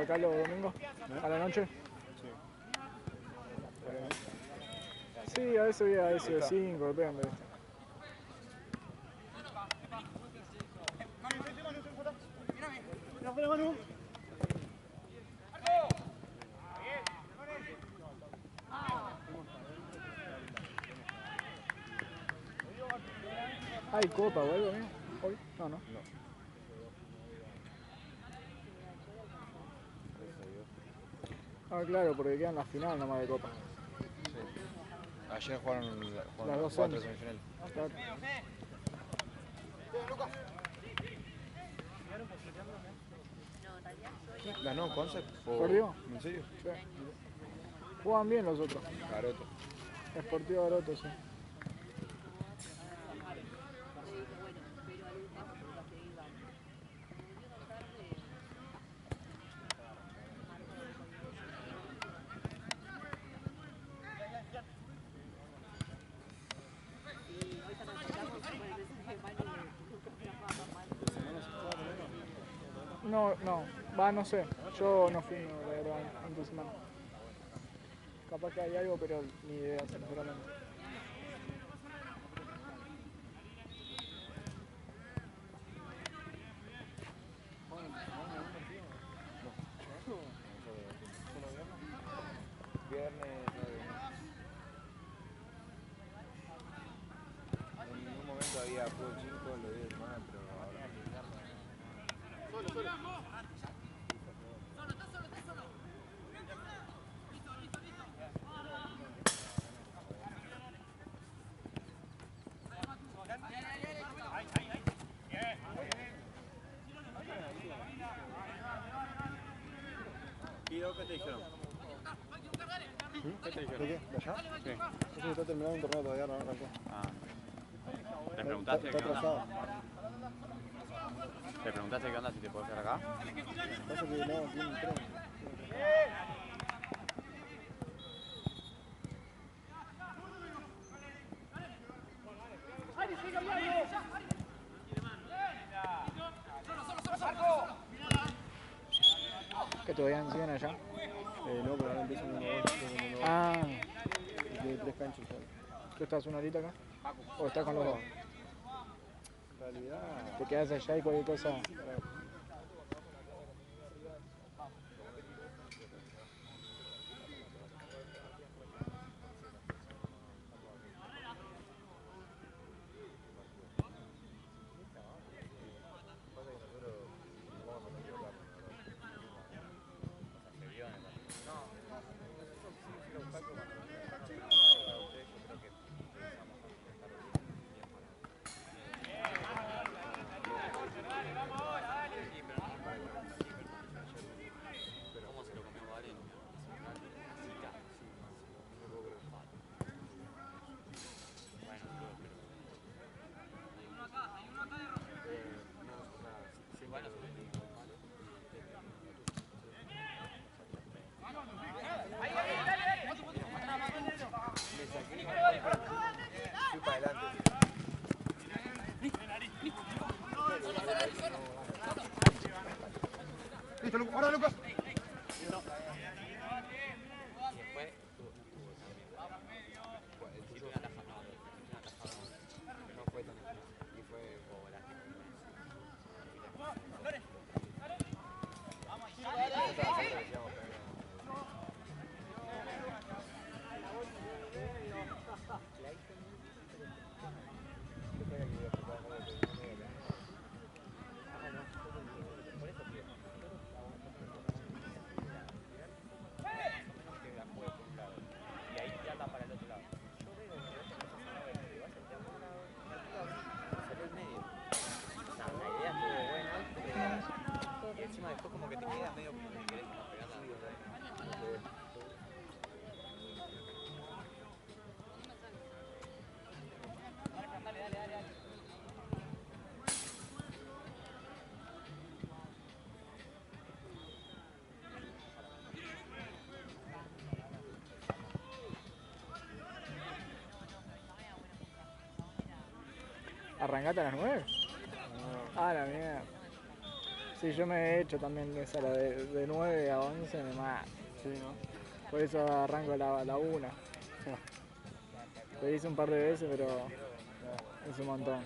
acá los domingos? ¿A la noche? Sí, a veces voy a eso de 5, depende. ¿Hay copa o algo, amigo? ¿Hoy? No, no. Ah, claro, porque quedan las finales nomás de copa. Sí. Ayer jugaron las dos 4 semifinales. Claro. ¿Ganó Concept? ¿Perdió? ¿En serio? Sí. Juegan bien los otros. Garoto. Sportivo Garoto, sí. No, no sé. Yo no fui, la verdad, en tu semana. Capaz que hay algo, pero ni idea, sinceramente. Viernes 9. En un momento había fútbol 5, lo vi de semana, pero ahora. ¿Qué te dijeron? ¿Qué te dijeron? ¿De qué? ¿De allá? Sí. Eso está terminando un torneo todavía, no arrancó. Ah. ¿Le preguntaste Está qué onda? atrasado. ¿Le preguntaste qué onda si te puedo quedar acá? Pasa que no, tiene un tren. ¿Que todavía no siguen allá? No, pero ahora empieza un 1-2. Ah, Y tiene 3 canchas. ¿tú estás una horita acá? ¿O estás con los dos? En realidad, ¿Te quedas allá y cualquier cosa? Fui para adelante. listo, Lucas. ¡Ahora, Lucas! Después como que te quedas medio como que querés pegar la vida. ¿Arrancate a las 9? Ah, la mierda. Sí, yo me he hecho también esa, la de 9 a 11 me mata. Sí, ¿no? Por eso arranco la 1. Lo hice un par de veces, pero es un montón.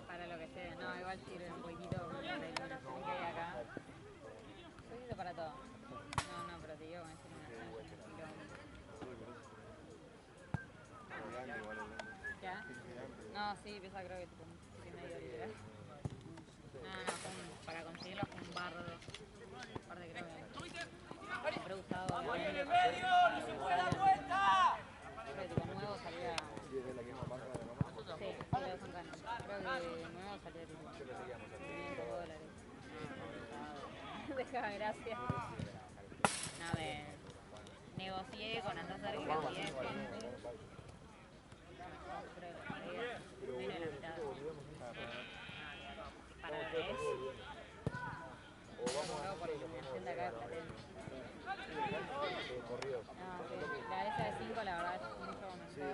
Para lo que sea, no, igual sirve un poquitito con la iluminación que hay acá. Un poquito para todo. No, pero te digo con esa iluminación. ¿Qué? No, sí, pesa creo que tipo un medio literal. No, para conseguirlo fue un barro de... Aparte creo que... Compré usado. ¡Oye, en medio! ¡No se fue la vuelta! Creo que tipo nuevo salía... Sí, pero son ganas. Creo que nuevo salía tipo $500. Déjame, gracias. No, negocié con Andazar y negocié gente. Menos de la mitad. Para lo que es. Comprado por iluminación de acá de Platense. No, la esa de 5 la verdad es mucho mejor.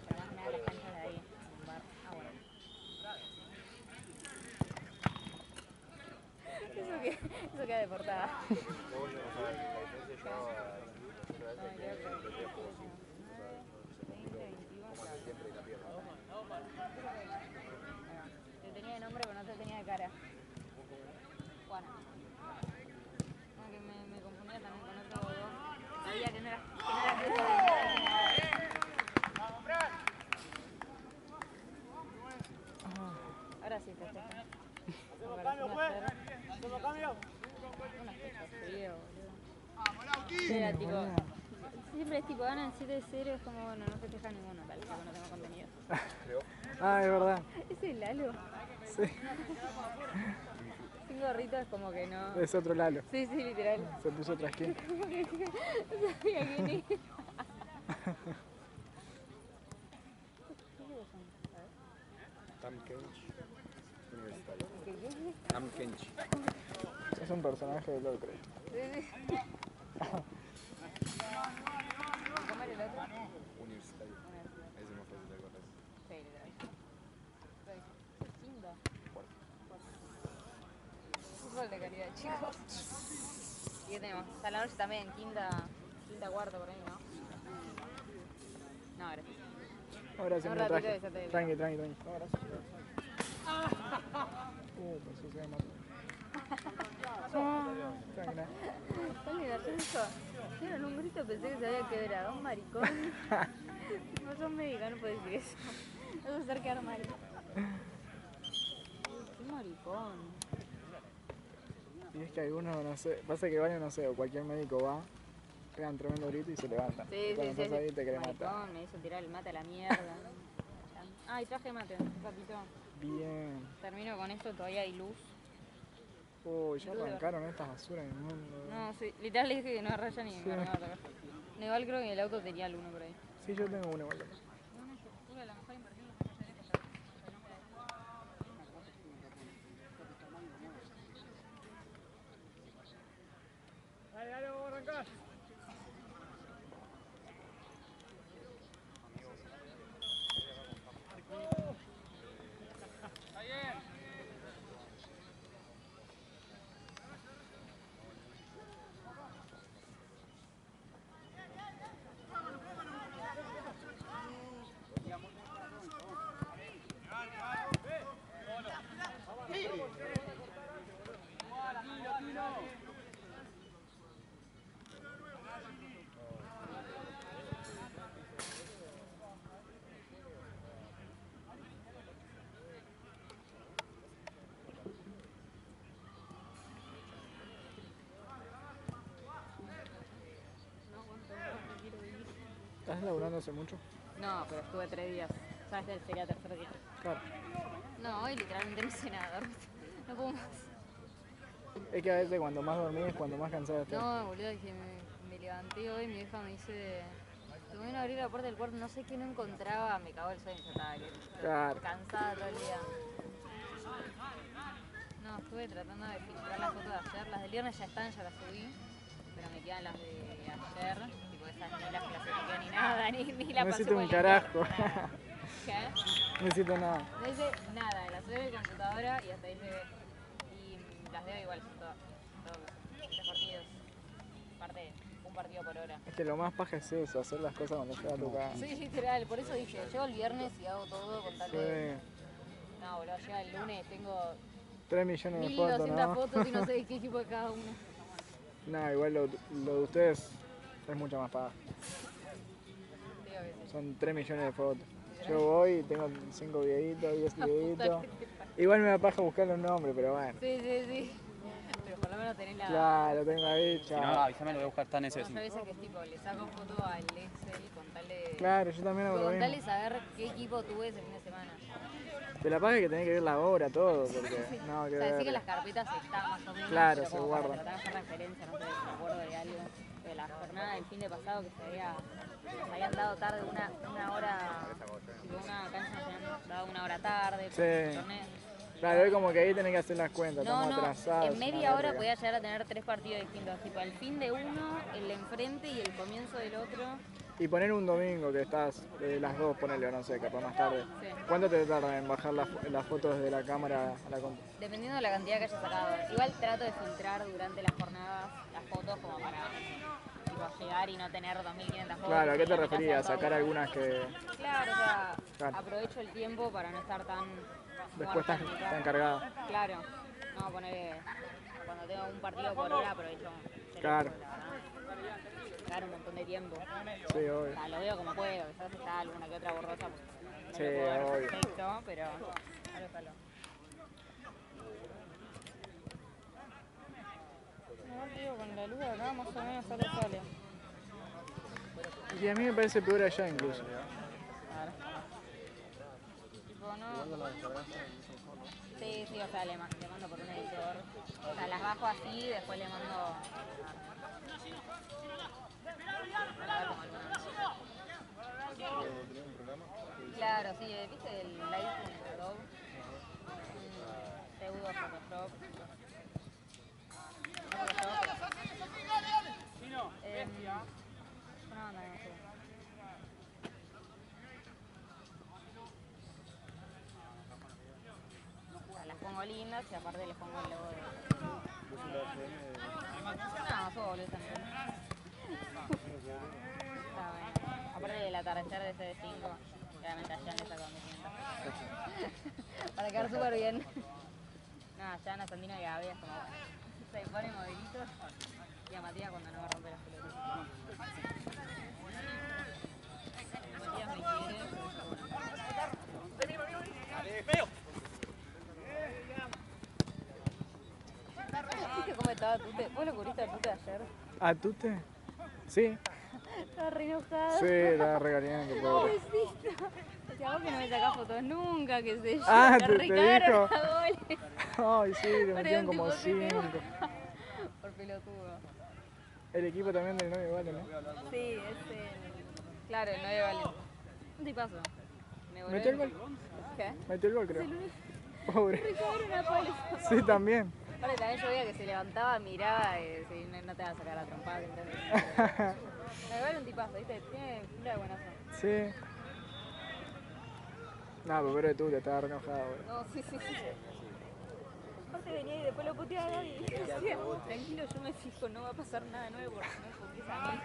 Pero más me da las canchas de ahí. En un bar. Ah, bueno. Eso queda de portada. Te tenía de nombre, pero no te tenía de cara. Juana. No, que me confundía también con otro dos. Sabía que no era Ahora sí, festeja. tipo ganan 7-0, es como, bueno, no festeja ninguno, tal, tipo, no tengo contenido. Ah, es verdad. ¿Es el Lalo? Sí, Sin gorrito es como que no... es otro Lalo. Sí, sí, literal. Se puso otra skin. Como que no sabía quién era. ¿Qué son? A ver. Tam Kench. Universitario. ¿Qué? Tam Kench. Es un personaje de LOL, creo. Sí, sí. ¿Cómo era el otro? Universitario. Ese es más fácil de acordar. Sí, literal. Es quinta. Fútbol de calidad, chicos. ¿Y qué tenemos? O sea, la noche también, quinta, cuarta por ahí, ¿no? No, gracias. Ahora se Un me ratito traje. y ya te digo. Tranqui. Ahora sí. Pues se me mató. Tranquila. Tan gracioso. Hicieron un grito, pensé que se había quebrado. Un maricón. No sos médica, no puedes decir eso. No vas a hacer quedar mal. Qué maricón. Y es que algunos, no sé, pasa que van, no sé, o cualquier médico va, pegan tremendo grito y se levantan. Sí, Y cuando sí, estás sí. ahí te querés matar. Maricón, me hizo tirar el mate a la mierda. Ay, traje mate, un ratito. Bien. Termino con esto, todavía hay luz. Uy, ya arrancaron estas basuras en el mundo. No, sí, literal le dije que no raya ni Sí. me arrancaba a tocar. Neval creo que en el auto tenía el uno por ahí. Sí, yo tengo uno igual. La mejor inversión Dale, vamos a arrancar. ¿Estás laburando hace mucho? No, pero estuve 3 días. ¿Sabes? Sería el tercer día. Claro. No, hoy literalmente no hice nada. No puedo más. Es que a veces cuando más dormís es cuando más cansada estás. No, boludo, que me levanté hoy y mi vieja me dice... Te voy a abrir la puerta del cuarto, no sé qué no encontraba, me cagó el sueño, ya estaba Claro. cansada todo el día. No, estuve tratando de filtrar las fotos de ayer, las del viernes ya están, ya las subí, pero me quedan las de ayer, tipo esas ni las clasifiqué ni nada, ni la No pasé necesito por un el carajo. nada. ¿Qué? No necesito nada. No hice nada, las subí de mi computadora y hasta ahí llegué. Y las veo igual, son todos 3 partidos, aparte un partido por hora. Es que lo más paja es eso, hacer las cosas cuando llega a tu casa. Sí, literal, por eso dije, llego el viernes y hago todo con tal de... Sí. No, boludo, llega el lunes, tengo 3 millones de fotos, 1200 ¿no? fotos y no sé de qué equipo de cada uno. No, igual lo de ustedes es mucho más paja. Digo que sí. Son 3 millones de fotos. Yo voy y tengo 5 videitos, 10 Puta videitos. que te parió. Igual me da paja buscar los nombres, pero bueno. Sí. Pero por lo menos tenés la... Claro, tengo ahí, Si no, chao. avísame, lo voy a buscar, está en ese No, yo a veces que es tipo, le saco foto al Excel con tal de... Claro, yo también hago lo Con tal de mismo. saber qué equipo tuve ese fin de semana. De la paja es que tenés que ver la hora, todo, porque no, O que sea, sí que en ver. las carpetas está más o menos, Claro, pero se como guarda. para tratar de hacer referencia, no sé, me acuerdo de algo, de la jornada del fin de pasado que nos habían dado tarde una hora, tipo una cancha nos habían dado una hora tarde, por el Sí. torneo. Claro, es como que ahí tenés que hacer las cuentas, No, estamos no, atrasados. en una media hora verga. podía llegar a tener 3 partidos distintos, tipo el fin de uno, el de enfrente y el comienzo del otro. Y poner un domingo que estás las 2, ponele, no sé, capaz más tarde. Sí. ¿Cuánto te tarda en bajar las fotos desde la cámara a la compu? Dependiendo de la cantidad que haya sacado. Igual trato de filtrar durante las jornadas las fotos como para tipo, llegar y no tener 2.500 fotos. Claro, ¿a qué y te la mitad referías? sea Sacar todo. algunas que Claro, o sea, Claro. aprovecho el tiempo para no estar tan después muerta estás en mitad. encargado. Claro, no poner cuando tengo un partido por hora aprovecho. Claro. Claro, un montón de tiempo. Sí, obvio. O sea, lo veo como puedo, quizás está alguna que otra borrosa, pues no Sí, lo puedo ver obvio. perfecto, pero algo está loco. No, tío, con la luz acá más o menos sale. Y a mí me parece peor allá incluso. Claro. Tipo, no. Sí, sí, o sea, le mando por un editor. O sea, las bajo así y después le mando. ¿Tenía un programa? Claro, sí, ¿viste el Lightroom? Pseudo Photoshop. No, no sé. O sea, las pongo lindas y aparte les pongo el logo de... ¿Vos en la FM? No, subo boludo también. Está bueno. Aparte del atardecer de CD5, realmente allá le saco donde sienta. Para quedar súper bien. No, allá en Sandino y Gaby es como, se pone modelitos y a Matías cuando no me rompe las pelotas. Matías me quiere, pero bueno. ¿Viste cómo estaba Tute? ¿Vos lo cubriste a Tute ayer? ¿A Tute? Sí. Estaba re enojado. Sí, la regañando, pobre. Pobrecito. Decía, vos que no me sacás fotos nunca, qué sé yo. Ah, te te recagaron dijo. a goles. Ay, sí, le Perdón, metieron como tipo, se pegó. 5. Por pelotudo. El equipo también del novio vale, ¿no? Sí, es el... Claro, el 9 vale. Un tipazo. Me volvió ¿Metió el gol? ¿Qué? Metió el gol, creo. Se lo Pobre. recagaron a palo. Sí, también. Ahora también yo veía que se levantaba, miraba y si no te va a sacar la trompada. Entonces, me vale un tipazo, ¿viste? Tiene pinta de buenazo. Sí. No, pero de Tute, estaba re enojado, boludo. No, sí, sí, sí. Aparte venía y después lo puteaba y decía, tranquilo, yo me fijo, no va a pasar nada nuevo porque no me confíes a mí.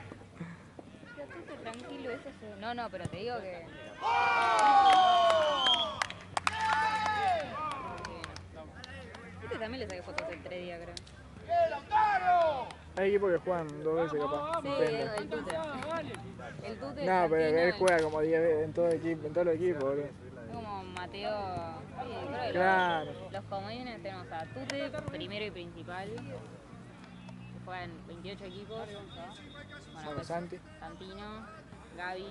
Ya tú tranquilo, eso se... No, no, pero te digo que... Este también le saqué fotos el 3 días, creo. Hay equipos que juegan 2 veces capaz. Sí, Depende. el Tute. El Tute, No, pero Santino, él juega como 10 veces en todo equipo, en todos los equipos, boludo. como Mateo... Sí, creo que Claro. los comodines tenemos a Tute, primero y principal. Que juegan 28 equipos. Bueno, Bueno, después Santi. Santino, Gaby.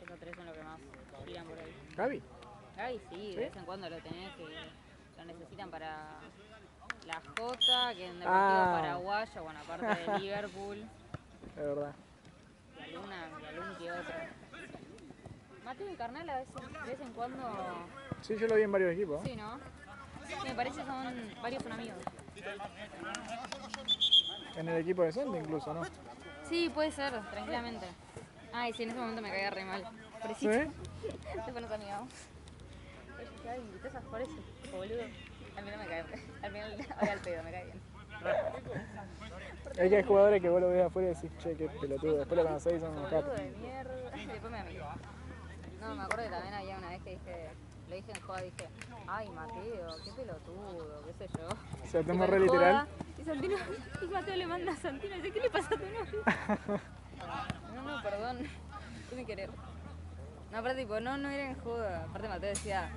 Esos tres son los que más giran por ahí. Gaby. Gaby sí, de vez en cuando lo tenés que lo necesitan para la Jota, que es un deportivo paraguayo, bueno, aparte de Liverpool. Es verdad. Y algún que otro. Mateo y Carnal a veces, de vez en cuando... Sí, yo lo vi en varios equipos. Sí, ¿no? Sí, me parece que varios son amigos. En el equipo de Santi incluso, ¿no? Sí, puede ser, tranquilamente. Ay, sí, en ese momento me caía re mal. ¿Sí? Después nos amigamos. Ay, invitás a jugar ese boludo. Al final me cae, al final ahora al pedo, me cae bien. Es que hay jugadores que vos lo ves afuera y decís, che, qué pelotudo. Después lo conocés y son unos Boludo capos. de mierda. Después me amigo. No, me acuerdo que también había una vez que dije, lo dije en joda, dije, ay Mateo, qué pelotudo, qué sé yo. O sea, Tipo, tomó re en joda, literal. Y Santino, y Mateo le manda a Santino y dice, ¿qué le pasa a tu novio? No, perdón, sin querer. No, aparte tipo, no era en joda. Aparte Mateo decía,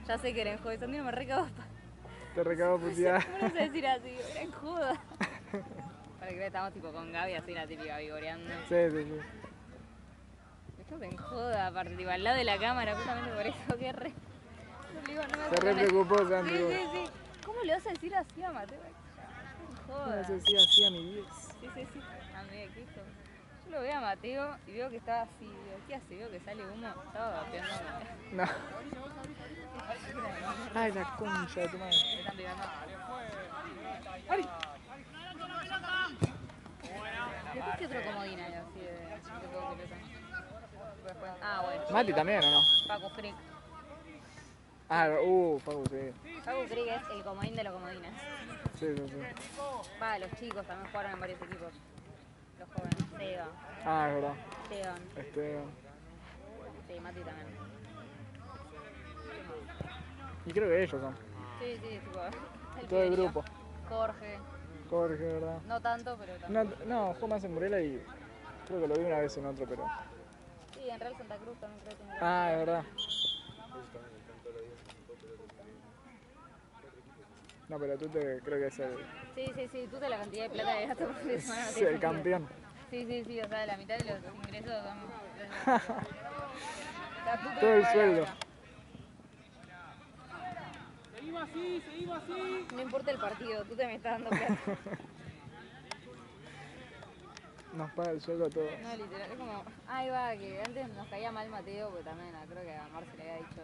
ya sé que era en joda, y Santino me recabó. Te recabó puteada. ¿Cómo no sé decir así? Era en joda. Para que estábamos tipo con Gaby, así la típica vigoreando. Sí, sí, sí. Estás en joda, aparte, tipo, al lado de la cámara, justamente por eso que re... No, digo, no me Se re preocupó, Santi. Sí, sí, sí. ¿Cómo le vas a decir así a Mateo? En joda. No sé si así a mi 10. Sí, sí, sí. Amiga, ¿qué hijo? Yo lo veo a Mateo y veo que estaba así. Digo, ¿qué hace? Veo que sale humo. Estaba vapeando. No. Ay, la concha de tu madre. Me están pegando. Después, ¿qué otro comodín hay así de juego de pelota? Después, bueno. Mati también, ¿o no? Paco Frick. Facu, sí. Paco Frick es el comodín de los comodines. Sí, sí, sí. Los chicos también jugaron en varios equipos. Los jóvenes. Seba, Ah, es verdad. Esteban. Esteban. Sí, Mati también. Y creo que ellos son. Sí, tipo. Todo el Piberío. grupo. Jorge. Jorge, ¿verdad? No tanto, pero también. No, jugó más en Murela y creo que lo vi una vez en otro, pero... Sí, en Real Santa Cruz también creo que tiene. Ah, es verdad. No, pero tú creo que es el, Sí, tú de la cantidad de plata que gastas por fin de semana. no sí, tiene el sentido. campeón. Sí, o sea, la mitad de los ingresos son... Todo el sueldo. No importa el partido, tú te me estás dando plata. Nos paga el sueldo todo. No, literal, es como... Ahí va, que antes nos caía mal Mateo, porque también creo que a Marce le había dicho...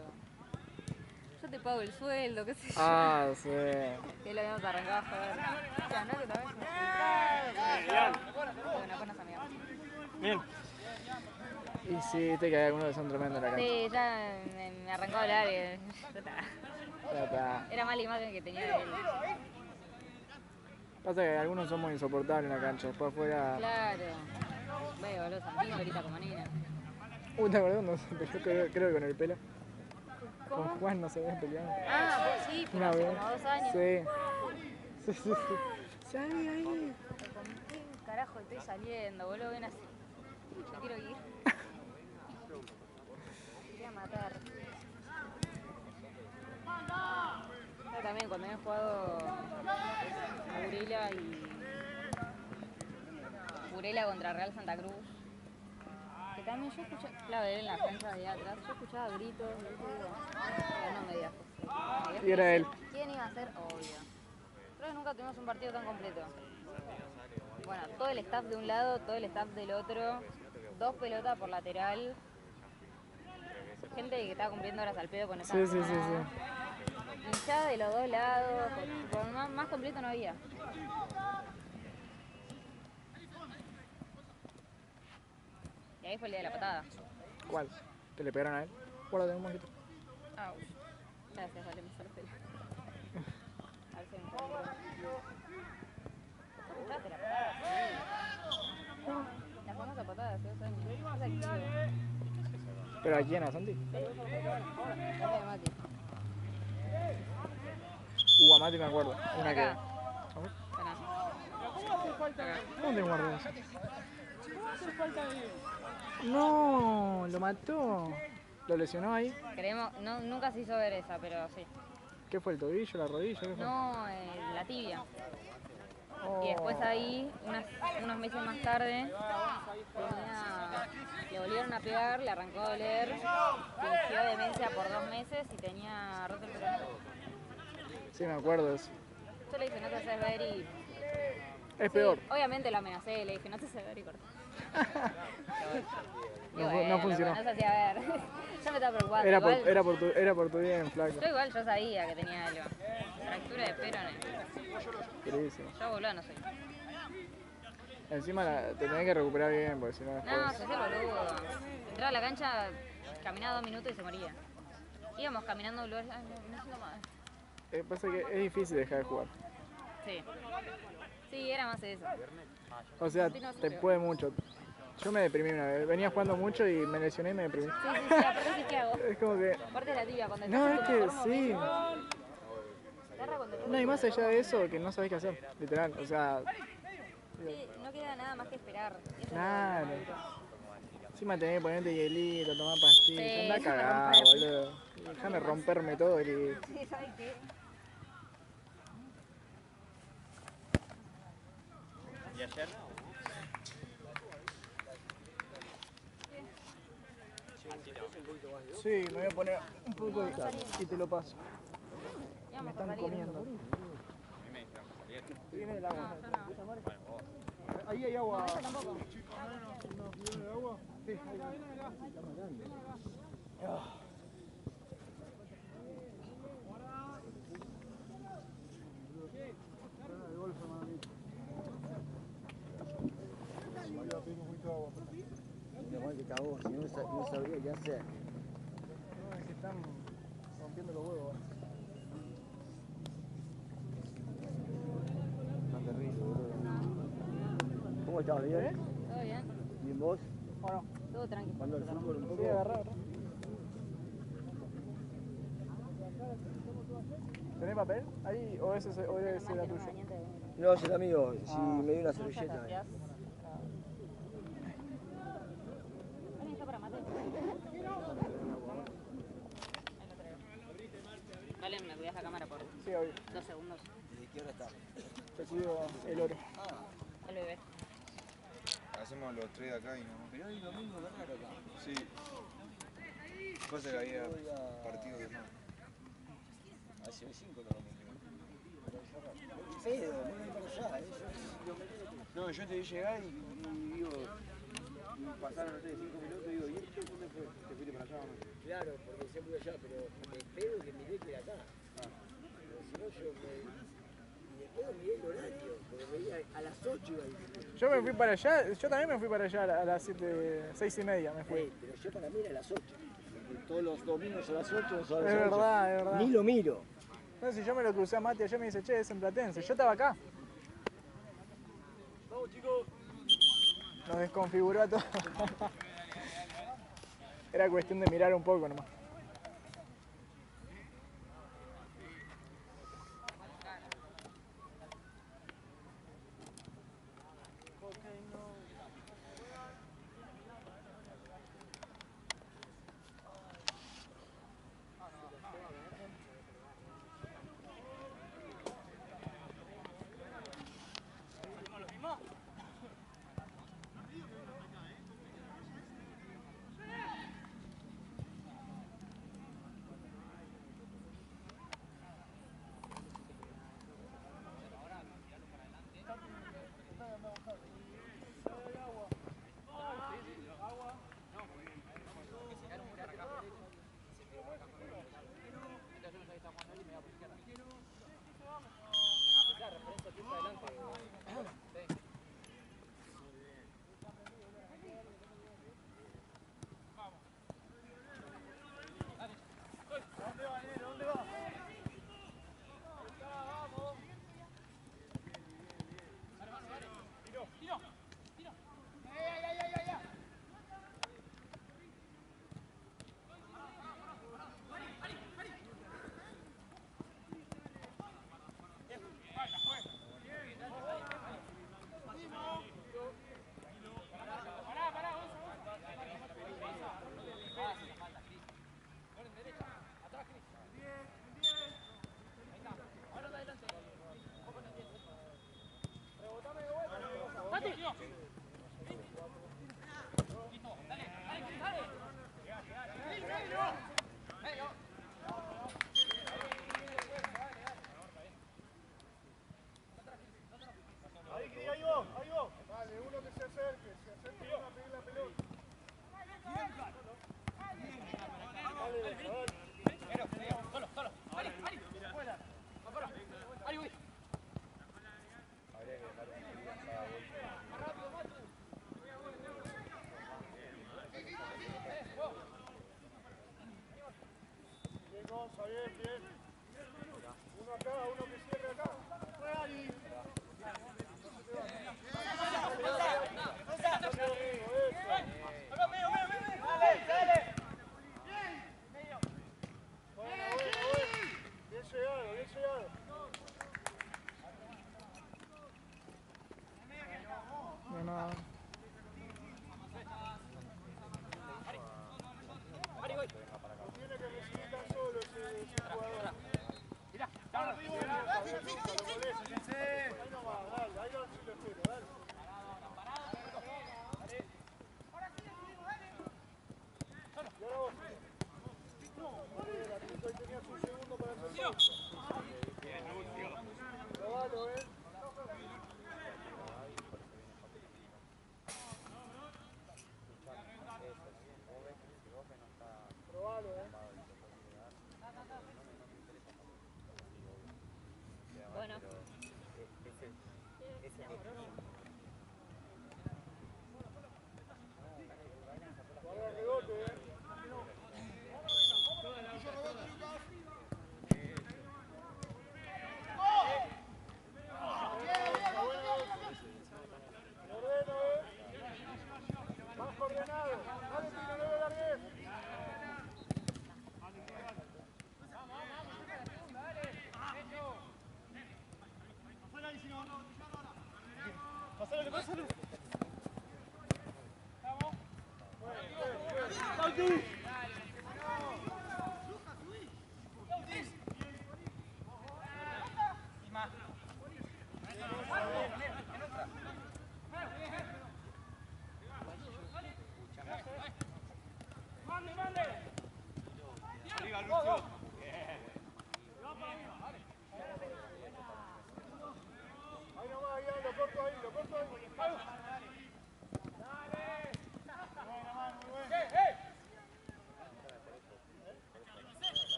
Yo te pago el sueldo, qué sé yo. Ah, sí. Que lo habíamos arrancado a joder. Ya, no, que también nos bueno, pues nos amigamos. Bien. Y sí, viste que hay algunos que son tremendos en la cancha. Sí, ya me arrancó a hablar y... Ya está. Era mala imagen que tenía de él. Pasa que algunos somos insoportables en la cancha, después afuera... Claro. Veo, boludo, Santino grita como nena. ¿Te acordás cuando se peleó, creo que con el pelo? ¿Cómo? Con Juan no se habían peleado. Ah, pues sí, pero Una hace vez. como 2 años. Sí. Sí. Salí ahí. ¿Con qué carajo estoy saliendo, boludo? Ven así. Me quiero ir. Me voy a matar. Yo también cuando había jugado a Burela contra Real Santa Cruz. Que también yo escuchaba, claro, él en la cancha de atrás, yo escuchaba gritos, pero no me digas. Y era él. ¿Quién iba a ser? Obvio. Creo que nunca tuvimos un partido tan completo. Bueno, todo el staff de un lado, todo el staff del otro, 2 pelotas por lateral. Gente que estaba cumpliendo horas al pedo con esa. Sí. Hinchada de los dos lados, más completo no había. Y ahí fue el día de la patada. ¿Cuál? ¿Que le pegaron a él? Guárdate un poquito. Au. Gracias, vale, me sorprende. A ver si me encuentro. Escuchaste la patada, sí. La famosa patada, ¿sí? Es activo. ¿Pero a quién? ¿A Santi? Dale de Mati. A Mati me acuerdo. Una que... Acá. A ver. Acá. ¿Dónde guardó eso? No, lo mató. ¿Lo lesionó ahí? Creemos, no, nunca se hizo ver esa, pero sí. ¿Qué fue? ¿El tobillo? ¿La rodilla? ¿Qué fue? No, la tibia. Oh. Y después ahí, unos meses más tarde, le volvieron a pegar, le arrancó a doler, fingió demencia por 2 meses y tenía roto el peroné. Sí, me acuerdo de eso. Yo le dije, no te haces ver y... Es peor. Obviamente lo amenacé, le dije, no te haces ver y corté. No funcionó. No se hacía ver. Yo me estaba preocupada. Era por tu bien, flaco. Yo igual yo sabía que tenía algo. Fractura de peroné. Queridísimo. Yo boludo no soy. Encima te tenés que recuperar bien, porque si no No, después... se hacía el boludo. Entraba a la cancha, caminaba 2 minutos y se moría. Íbamos caminando lugares, ay, me siento mal. Pasa que es difícil dejar de jugar. Sí. Sí, era más eso. O sea, te puede mucho. Yo me deprimí una vez. Venía jugando mucho y me lesioné y me deprimí. Sí, aparte sí que hago. Es como que... Aparte de la tibia, cuando No, estás es en tu que mejor sí. momento, agarra cuando te- No, y más allá de eso, que no sabés qué hacer, literal. O sea, Sí, no queda nada más que esperar. Eso es lo claro. duro. Encima tenés que ponerte hielito, tomar pastillas. Sí, Anda eso cagado, me rompe. boludo. Déjame romperme todo y... Sí, ¿sabes qué? ¿Y ayer? Sí, me voy a poner un poco de sal y te lo paso. Me Íbamos a están salir. comiendo. A mí me dijeron que salía. Viene el No, agua. yo no. Ahí hay agua. Yo tampoco. ¿Viene el agua? Sí, ahí. Ah. Que cagó, si no sabría qué hacer. No, es que están rompiendo los huevos. Está terrible, boludo. ¿Cómo estás? ¿Bien? ¿Todo bien? ¿Bien vos? ¿O no? Todo tranquilo. ¿Cuándo el fútbol un Sí, poco? agarrar. ¿Tenés papel? Ahí, o ese era tuyo. No, es el amigo. Si me dio una servilleta. Gracias. ¿Alguien está para mate? Ahí lo traigo. Vale, me cuidas la cámara por Sí, obvio. 2 segundos. ¿Y de qué hora está? Te cuido el oro. El bebé. hacemos los 3 de acá y no. Pero hoy domingo es raro acá. Sí. Pasa que había partido de más. Hace 5 los domingos. Pedo, no voy para allá. No, yo te vi llegar y digo, pasaron los 5 minutos y digo, ¿y este dónde fue? ¿Te fuiste para allá o no? Claro, porque siempre voy allá, pero me pedo que miré que era acá. Pero si no, yo me pedo miré el horario, porque veía a las 8 iba a ir. Yo me fui para allá, yo también me fui para allá a las 6:30 me fui. Pero yo para mí era a las 8. Todos los domingos a las 8 son a las 8. Es verdad, es verdad. Ni lo miro. No, si yo me lo crucé a Mati ayer me dice, che, es en Platense. Yo estaba acá. Vamos, chicos. Nos desconfiguró a todos. Era cuestión de mirar un poco nomás.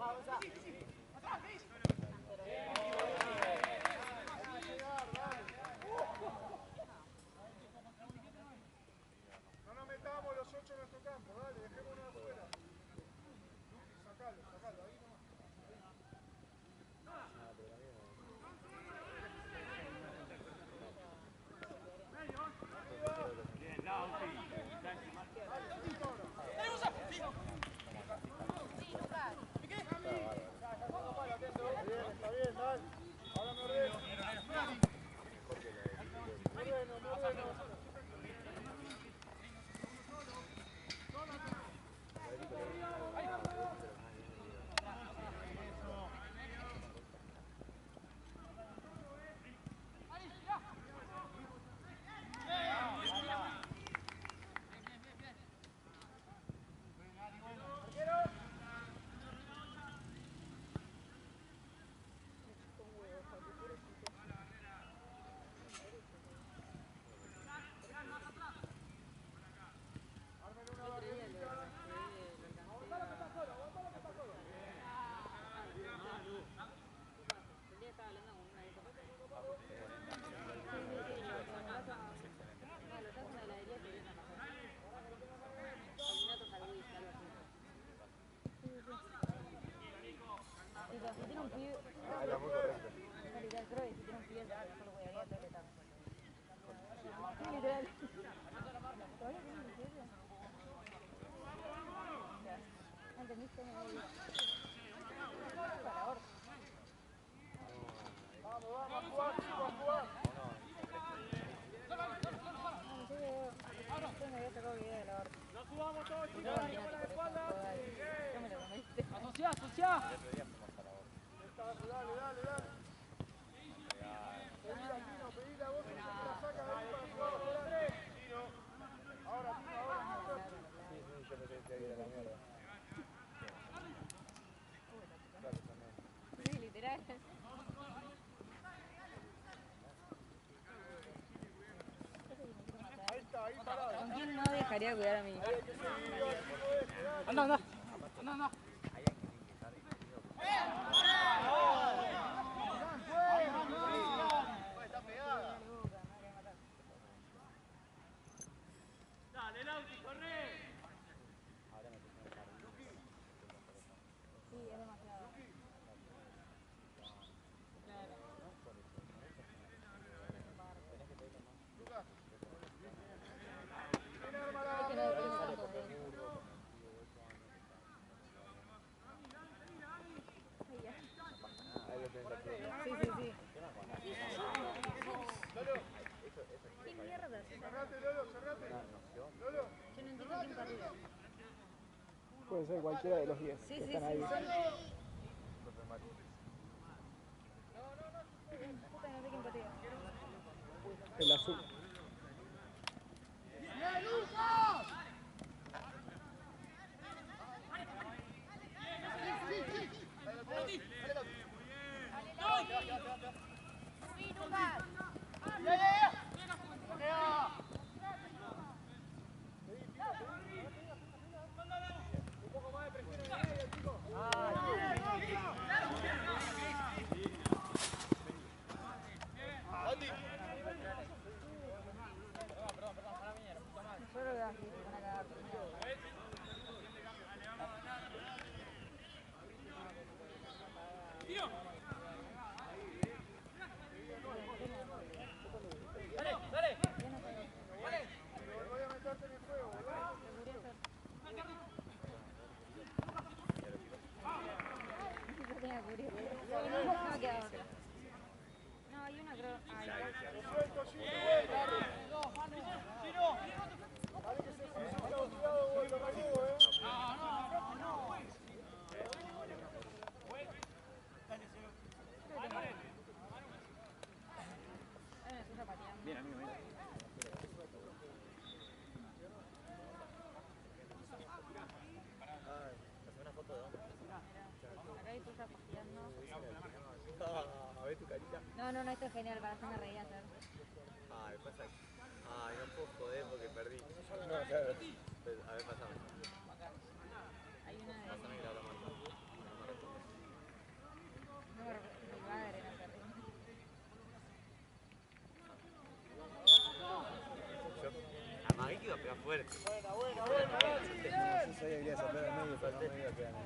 No nos metamos los 8 en nuestro campo, dale, dejémonos afuera. Sacalo, sacalo, ahí nomás. Está bien, dale. Ahora me ordeno. Me ordeno. Sí, literal. ¿Con quién no dejaría cuidar a mí? Anda, anda. Anda, anda. Dale, Lauti, corre. Sí, es demasiado. Claro. Es que no depende tanto de él. Sí, sí, sí. ¿Qué mierda? Cerrate, Lolo, cerrate. Lolo. Yo no entiendo quién partido. Puede ser cualquiera de los 10 Sí, que sí, están sí, ahí. son... Puta, no sé quién partido. El azul. Solo que aquí se van a cagar. Voy a meterte en el juego, ¿verdad? Yo tenía que cubrir. No queda otra. No, hay una creo. Ay, Suelto, Gino, dale. Dale que se fue, cuidado, vos, lo recibo, hay una suya pateando. Bien, amigo, mira. Acá hay tuya pateando. A ver tu carita. No, no, no, esto es genial, para hacerme reír ayer. Ay, pasa. Ay, no puedo joder porque perdí. No, claro. A ver, pasame. Hay una de... Pasame que la otra mano. fuerte. Yo sabía que iba a sacar al medio, pero no me iba a quedar en el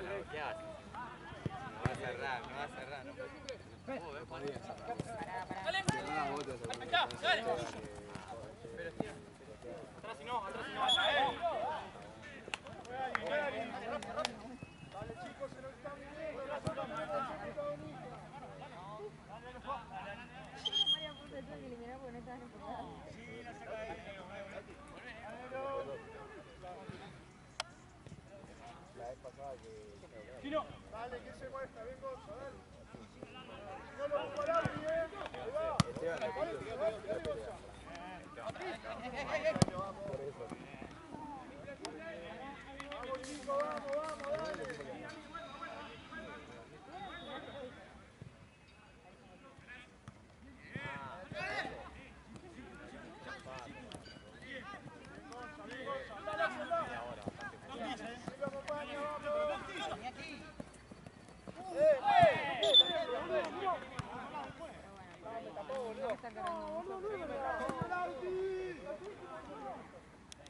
medio. ¿Qué haces? No va a cerrar, no va a cerrar. No puede. La vez pasada que... Dale, que se muestra, ven Gonza, dale. No lo pará bien. Esteban, Dale, Gonza. por eso. Vamos, chicos, vamos, dale.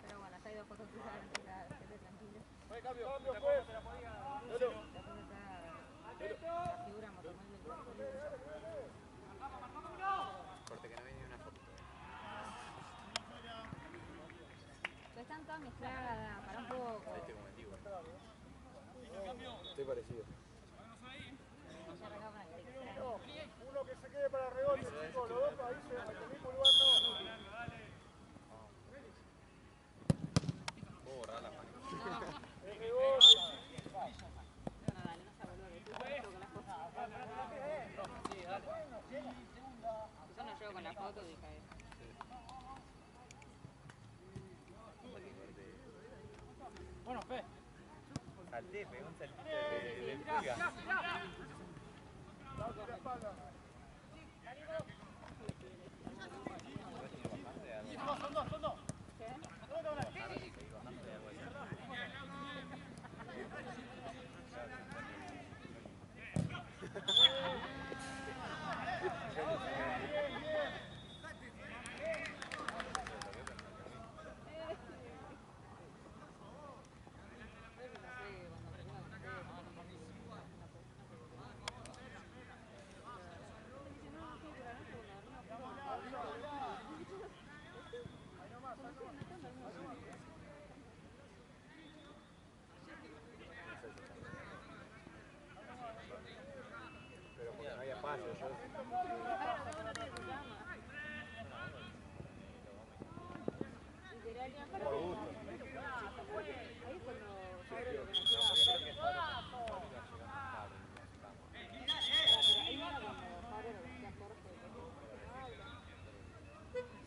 Pero bueno, acá hay dos cosas que saben que la gente tranquila. Cambio, pues. La figura motomel del partido. Corte que no viene ni una foto. Están todas mezcladas, para un poco. Este como el Divo. Estoy parecido. No se arregla con el tic. Uno que se quede para rebote, chicos, los dos países, al mismo lugar no. Puedo borrar la mano. El rebote, No, dale, no se vuelve. Yo no llego con la foto. Yo no llego con la foto, dije. Salté, pegó un saltito de fuga. la espalda. Pero porque no había paso, yo... Por gusto. Ahí cuando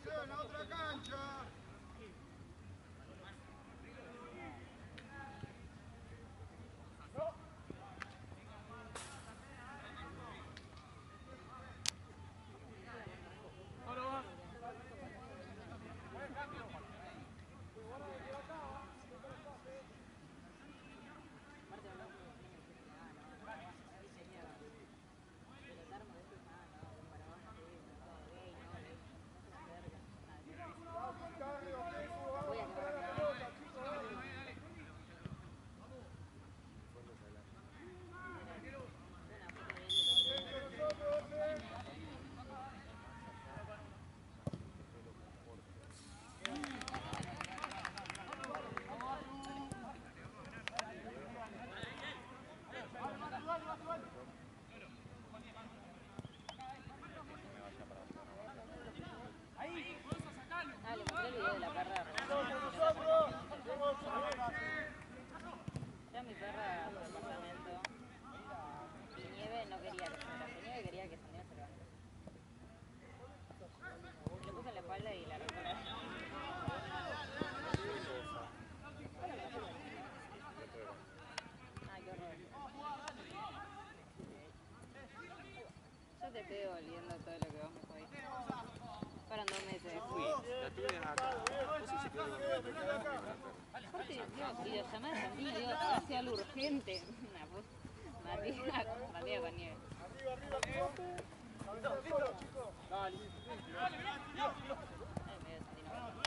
En la otra cancha. Dale, mostré el video de la perra. Era mi perra a su departamento. Y Nieve no quería que se levante. Nieve quería que Sandina se levante. Le puse en la espalda y la recorrí. Ay, qué horror. Yo te pego oliendo todo lo que vos me jodiste. Fueron 2 meses. Uy, la tuve acá. Vos sí se quedó con Aparte, digo, videollamada de Sandina, digo, hacia algo urgente. Una puta. Batida con Nieve. Arriba, arriba, pivote. Cabeza solo, chicos. Ay, medio Sandina.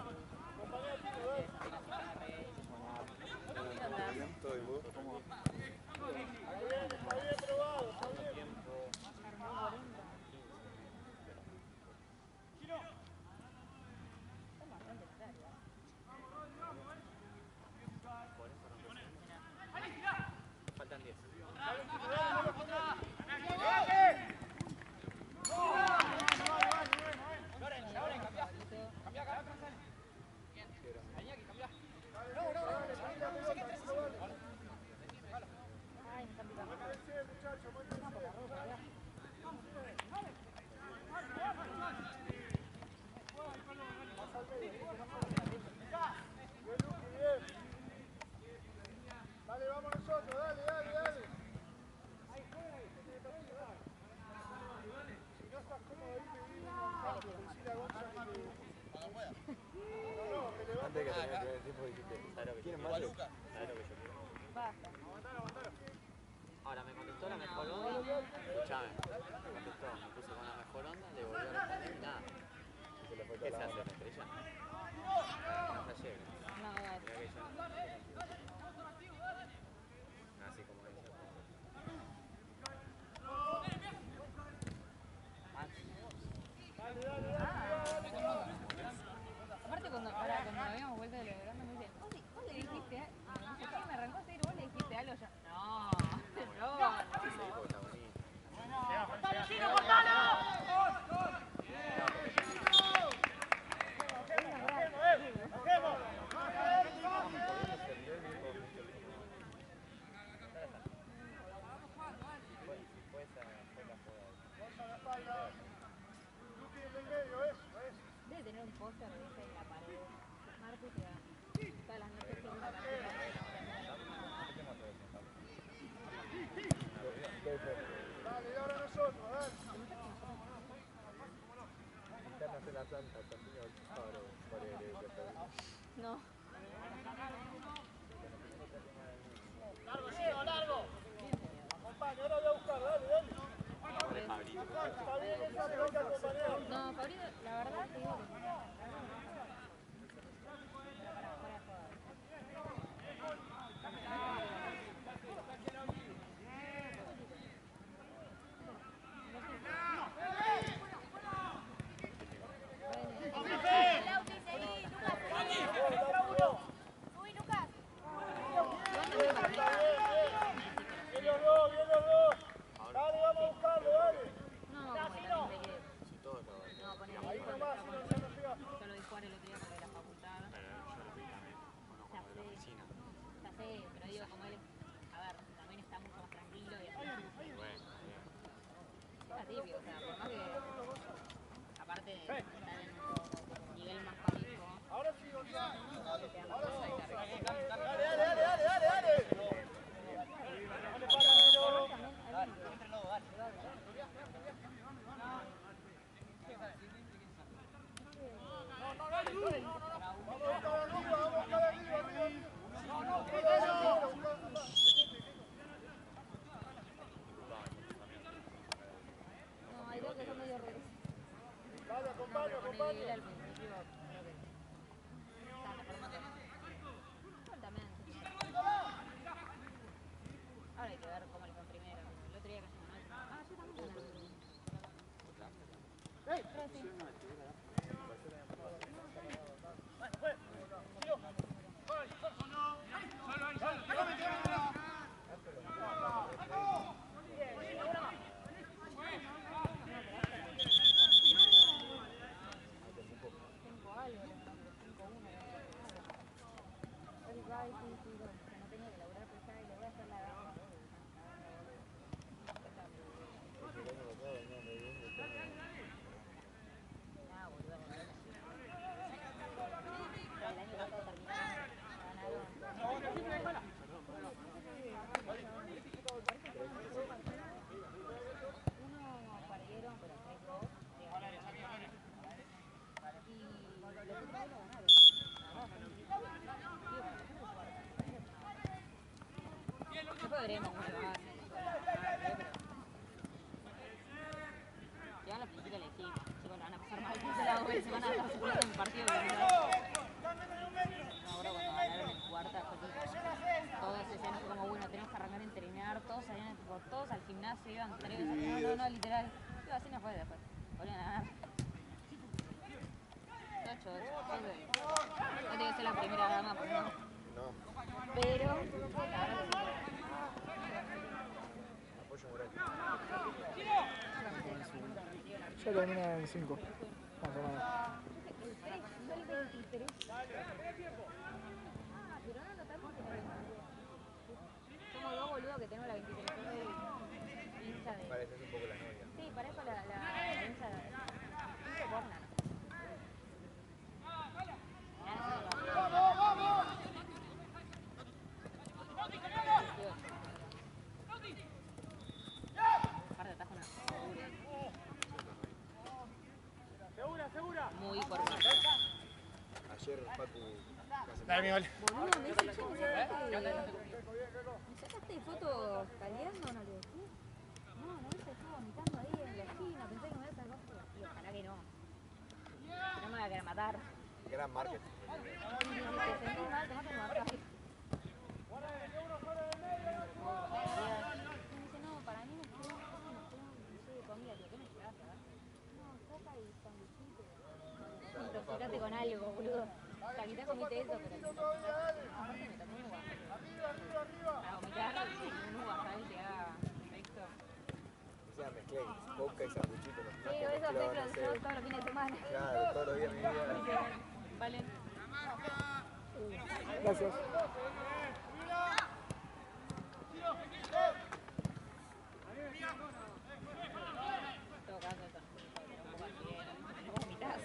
Dale, vamos nosotros, dale, dale, dale. Si no estás cómodo ahí, te digo un cambio, decir a Gonza que... No, que le va a... Antes que termine el primer tiempo dijiste, ¿quieren más? ¿Sabes lo que yo quiero? Basta. Ahora me contestó la mejor onda. Escuchame, me contestó, me puse con la mejor onda, le volvió a responder y nada. ¿Qué se hace? ¿La estrella? No se llegue. No, Mirá que yo. Así como dice. aparte cuando habíamos vuelto de Legrand me dice, ¿vos le dijiste algo? No sé qué, me arrancó a decir, ¿vos le dijiste algo? Yo, no. Sí, porque está bonito. Debe tener un póster de ese en la pared. Marco te da todas las noches que una partida. Dale, ahora nosotros, dale. No. Acompaña, ahora voy a buscar, dale, dale. Pobre Fabrito. Está bien, esa pero hay que acompañar. No, Fabrito, la verdad te digo que no. Bien los dos, bien los dos. Dale, vamos a buscarlo, dale. No, como también de que... Si todo lo No, ponele Ahí hijo de nomás, la si no, facultad. ya no llega. Yo lo di jugar el otro día porque de la facultad. yo lo vi también. Conozco Ya de la sé. oficina. Ya sé, pero digo, como él, a ver, también está mucho más tranquilo y así. Bueno, bien. Está tibio, o sea, por más que, aparte de estar en un nivel más parejo, Ahora sí, Gonzalo. te dan más cosas de carga. Dale, dale, dale, dale, dale, dale. Dale, paradero. Vamos a buscar arriba, vamos a buscar arriba, arriba. No, hay dos que son medio regresivos. Dale, No, acompaña, pero con acompaña. él al principio creo que está mejor más altamente. Ahora hay que ver cómo le fue primero. El otro día casi me mata. Ah, yo también gané. Veremos cómo le va. Ya a la principio le dije, chicos, la van a pasar mal, se van a estar jugando un partido de verdad. No, ahora cuando ganaron en cuarta, todos decían como, bueno, tenemos que arrancar a entrenar, todos salían tipo, todos al gimnasio, iban tres veces, no, literal. Digo, así no fue después, volvían a ganar. 8-8, no tiene que ser la primera dama, pues no. Pero, la verdad que sí. Ya termina en 5, más o menos. El 3 y el 23. Ah, pero no notamos que no lo somos dos boludos que tenemos la 23. Yo soy hincha de... Pareces un poco la novia. Sí, parezco la hincha de Borna. Dale, mi gol. Boludo, me dice, che, ¿me sacaste fotos caliendo o no le decís? No, no, se estaba vomitando ahí en la esquina, pensé que me había sacado fotos. Y ojalá que no. No me voy a querer matar. Gran marketing. Si te sentís mal, tomate un masaje. Me dice, no, para mí me quedó, no sé, de comida. Digo, ¿qué me llevaste? No, coca y sanguchito. Intoxicate con algo, boludo. O sea, quizás comiste eso, pero te intoxicaste. No, aparte me tomé un uva. Para vomitar, un uva, ¿sabes? Te haga efecto. O sea, mezclé coca y sanguchito. Sí, eso hacés todos los fines de semana. Claro, todos los días de mi vida. Valen. Gracias. En todo caso, eso. Un poco así, no vomitás.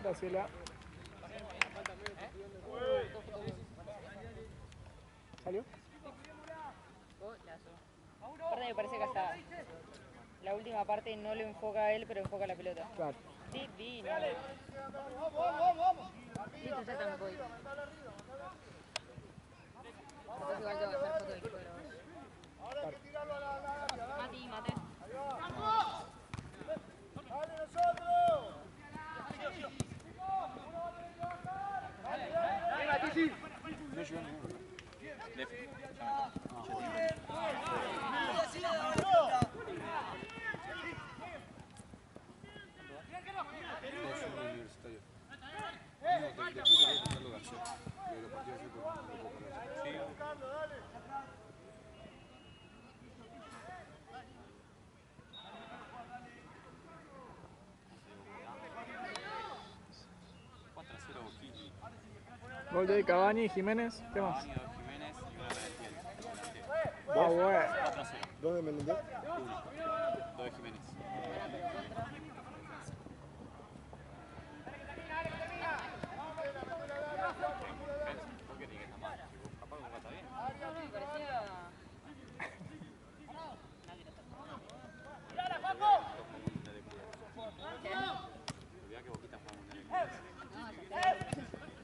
Graciela. ¿Salió? Golazo. Aparte me parece que hasta la última parte no lo enfoca a él, pero enfoca a la pelota. Claro. Divino. Listo, ya está, me voy. Después igual tengo que hacer foto del equipo de los... Mati, mate. No llegó ninguno. Es un universitario. Después quería intentarlo García. Y los partidos así por no puedo correr. Gol de Cavani y Jiménez. ¿Qué más? Jiménez y una Valentín. Ah, bueno. 4-0. ¿Dos de Menendez? Dos de Jiménez. ¿Por qué tiene que estar mal? Capaz que Boca está bien. No, me parecía... Olvidá que Boquita juega Mundial de Clubes. No, ya sé.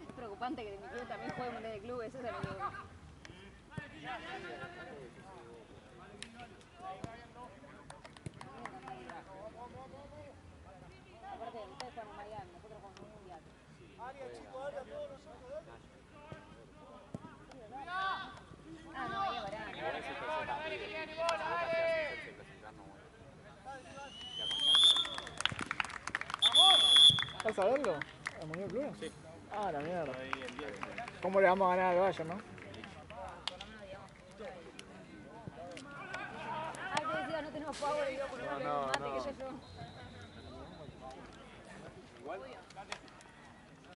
Es preocupante que mi club también juegue un mundial de clubes, eso es lo que... Aparte, ustedes juegan en Miami, nosotros jugamos en un mundial. Ah, no, ahí Barán. ¿Vas a verlo? ¿Al Mundial Club? Sí. Ah, la mierda. ¿Cómo le vamos a ganar al Bayern, no? Ah, te decía, no tenemos power, y yo por una vez mate que yo.